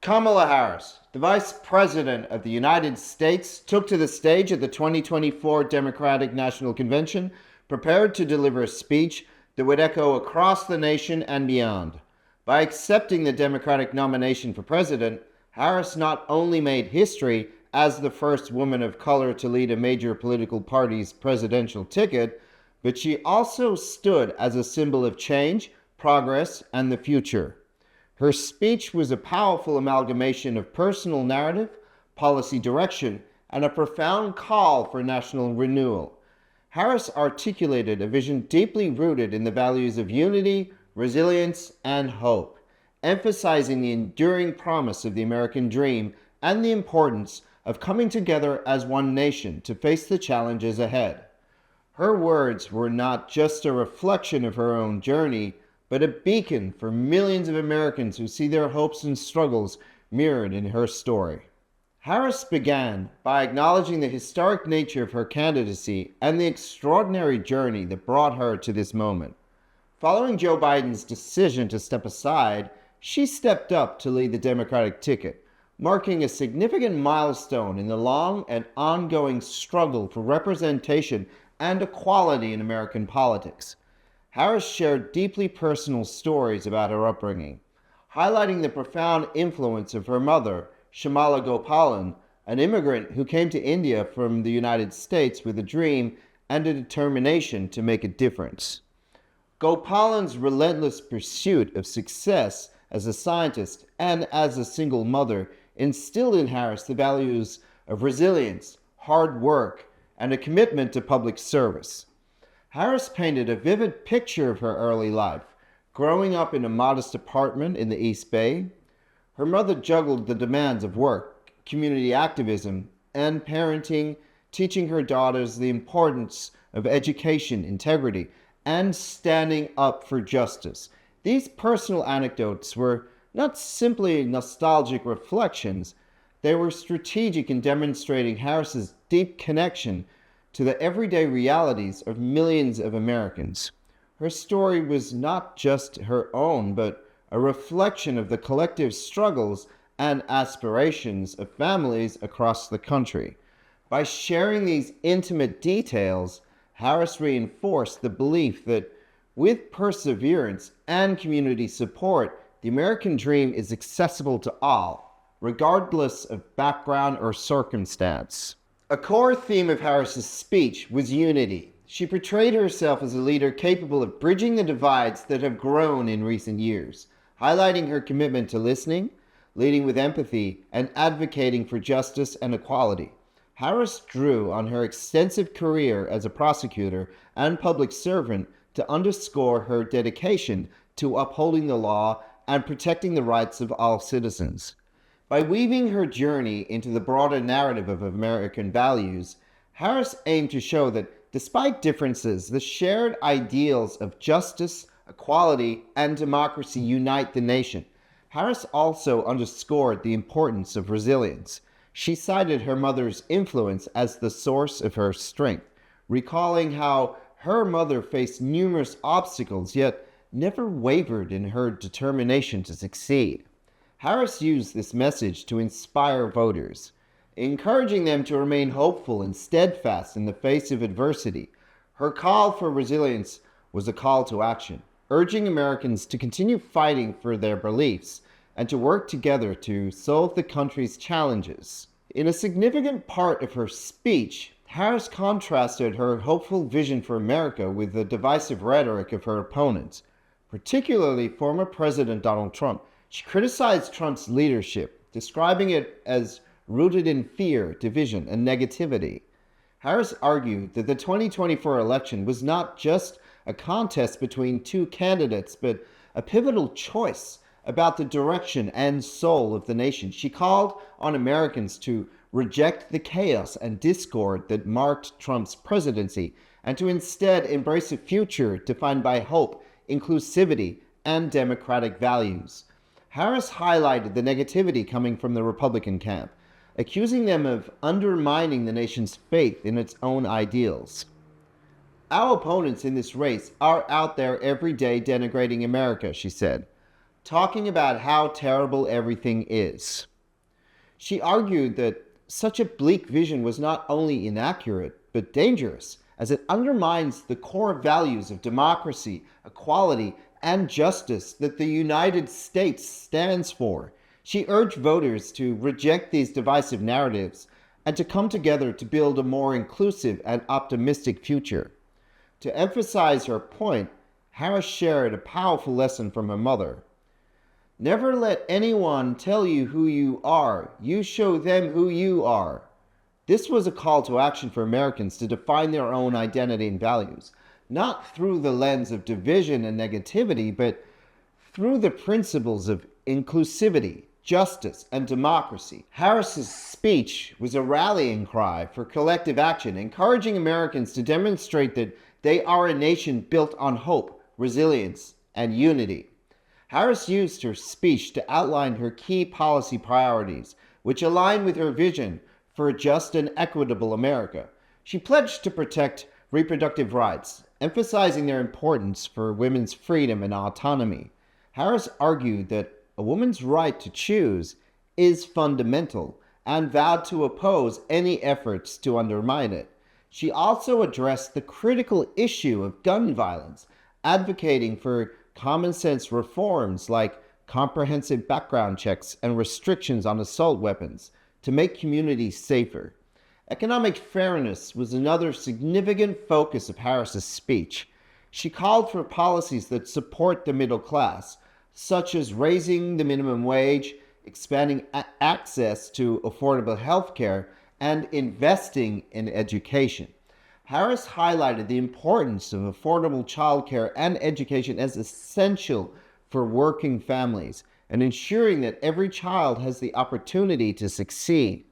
Kamala Harris, the Vice President of the United States, took to the stage at the 2024 Democratic National Convention, prepared to deliver a speech that would echo across the nation and beyond. By accepting the Democratic nomination for president, Harris not only made history as the first woman of color to lead a major political party's presidential ticket, but she also stood as a symbol of change, progress, and the future. Her speech was a powerful amalgamation of personal narrative, policy direction, and a profound call for national renewal. Harris articulated a vision deeply rooted in the values of unity, resilience, and hope, emphasizing the enduring promise of the American dream and the importance of coming together as one nation to face the challenges ahead. Her words were not just a reflection of her own journey, but a beacon for millions of Americans who see their hopes and struggles mirrored in her story. Harris began by acknowledging the historic nature of her candidacy and the extraordinary journey that brought her to this moment. Following Joe Biden's decision to step aside, she stepped up to lead the Democratic ticket, marking a significant milestone in the long and ongoing struggle for representation and equality in American politics. Harris shared deeply personal stories about her upbringing, highlighting the profound influence of her mother, Kamala Gopalan, an immigrant who came to India from the United States with a dream and a determination to make a difference. Gopalan's relentless pursuit of success as a scientist and as a single mother instilled in Harris the values of resilience, hard work, and a commitment to public service. Harris painted a vivid picture of her early life, growing up in a modest apartment in the East Bay. Her mother juggled the demands of work, community activism, and parenting, teaching her daughters the importance of education, integrity, and standing up for justice. These personal anecdotes were not simply nostalgic reflections, they were strategic in demonstrating Harris's deep connection to the everyday realities of millions of Americans. Her story was not just her own, but a reflection of the collective struggles and aspirations of families across the country. By sharing these intimate details, Harris reinforced the belief that with perseverance and community support, the American dream is accessible to all, regardless of background or circumstance. A core theme of Harris's speech was unity. She portrayed herself as a leader capable of bridging the divides that have grown in recent years, highlighting her commitment to listening, leading with empathy, and advocating for justice and equality. Harris drew on her extensive career as a prosecutor and public servant to underscore her dedication to upholding the law and protecting the rights of all citizens. By weaving her journey into the broader narrative of American values, Harris aimed to show that despite differences, the shared ideals of justice, equality, and democracy unite the nation. Harris also underscored the importance of resilience. She cited her mother's influence as the source of her strength, recalling how her mother faced numerous obstacles yet never wavered in her determination to succeed. Harris used this message to inspire voters, encouraging them to remain hopeful and steadfast in the face of adversity. Her call for resilience was a call to action, urging Americans to continue fighting for their beliefs and to work together to solve the country's challenges. In a significant part of her speech, Harris contrasted her hopeful vision for America with the divisive rhetoric of her opponents, particularly former President Donald Trump. She criticized Trump's leadership, describing it as rooted in fear, division, and negativity. Harris argued that the 2024 election was not just a contest between two candidates, but a pivotal choice about the direction and soul of the nation. She called on Americans to reject the chaos and discord that marked Trump's presidency and to instead embrace a future defined by hope, inclusivity, and democratic values. Harris highlighted the negativity coming from the Republican camp, accusing them of undermining the nation's faith in its own ideals. Our opponents in this race are out there every day denigrating America, she said. talking about how terrible everything is. She argued that such a bleak vision was not only inaccurate, but dangerous, as it undermines the core values of democracy, equality, and justice that the United States stands for. She urged voters to reject these divisive narratives and to come together to build a more inclusive and optimistic future. To emphasize her point, Harris shared a powerful lesson from her mother. Never let anyone tell you who you are. You show them who you are. This was a call to action for Americans to define their own identity and values, not through the lens of division and negativity, but through the principles of inclusivity, justice, and democracy. Harris's speech was a rallying cry for collective action, encouraging Americans to demonstrate that they are a nation built on hope, resilience, and unity. Harris used her speech to outline her key policy priorities, which align with her vision for a just and equitable America. She pledged to protect reproductive rights, emphasizing their importance for women's freedom and autonomy. Harris argued that a woman's right to choose is fundamental and vowed to oppose any efforts to undermine it. She also addressed the critical issue of gun violence, advocating for common sense reforms like comprehensive background checks and restrictions on assault weapons to make communities safer. Economic fairness was another significant focus of Harris's speech. She called for policies that support the middle class, such as raising the minimum wage, expanding access to affordable health care, and investing in education. Harris highlighted the importance of affordable childcare and education as essential for working families and ensuring that every child has the opportunity to succeed.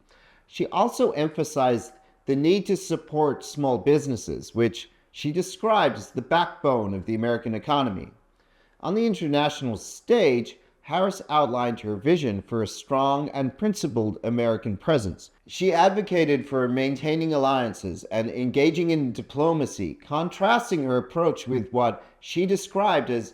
She also emphasized the need to support small businesses, which she described as the backbone of the American economy. On the international stage, Harris outlined her vision for a strong and principled American presence. She advocated for maintaining alliances and engaging in diplomacy, contrasting her approach with what she described as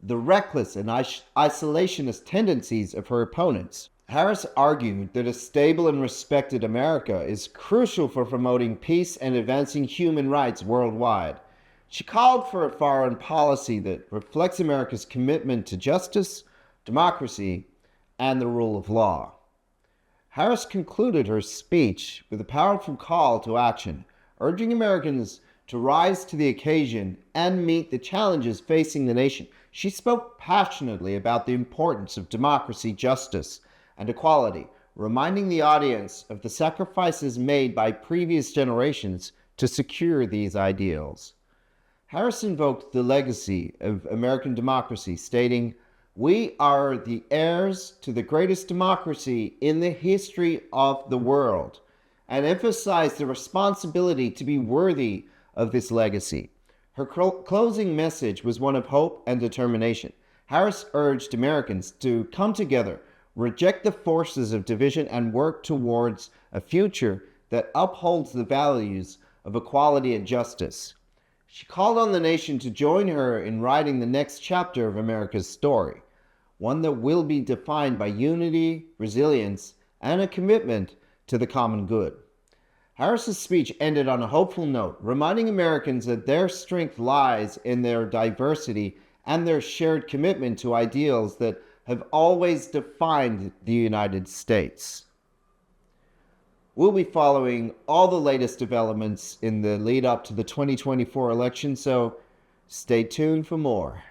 the reckless and isolationist tendencies of her opponents. Harris argued that a stable and respected America is crucial for promoting peace and advancing human rights worldwide. She called for a foreign policy that reflects America's commitment to justice, democracy, and the rule of law. Harris concluded her speech with a powerful call to action, urging Americans to rise to the occasion and meet the challenges facing the nation. She spoke passionately about the importance of democracy, justice, and equality, reminding the audience of the sacrifices made by previous generations to secure these ideals. Harris invoked the legacy of American democracy, stating, "We are the heirs to the greatest democracy in the history of the world," and emphasized the responsibility to be worthy of this legacy. Her closing message was one of hope and determination. Harris urged Americans to come together, reject the forces of division, and work towards a future that upholds the values of equality and justice. She called on the nation to join her in writing the next chapter of America's story, one that will be defined by unity, resilience, and a commitment to the common good. Harris's speech ended on a hopeful note, reminding Americans that their strength lies in their diversity and their shared commitment to ideals that have always defined the United States. We'll be following all the latest developments in the lead up to the 2024 election, so stay tuned for more.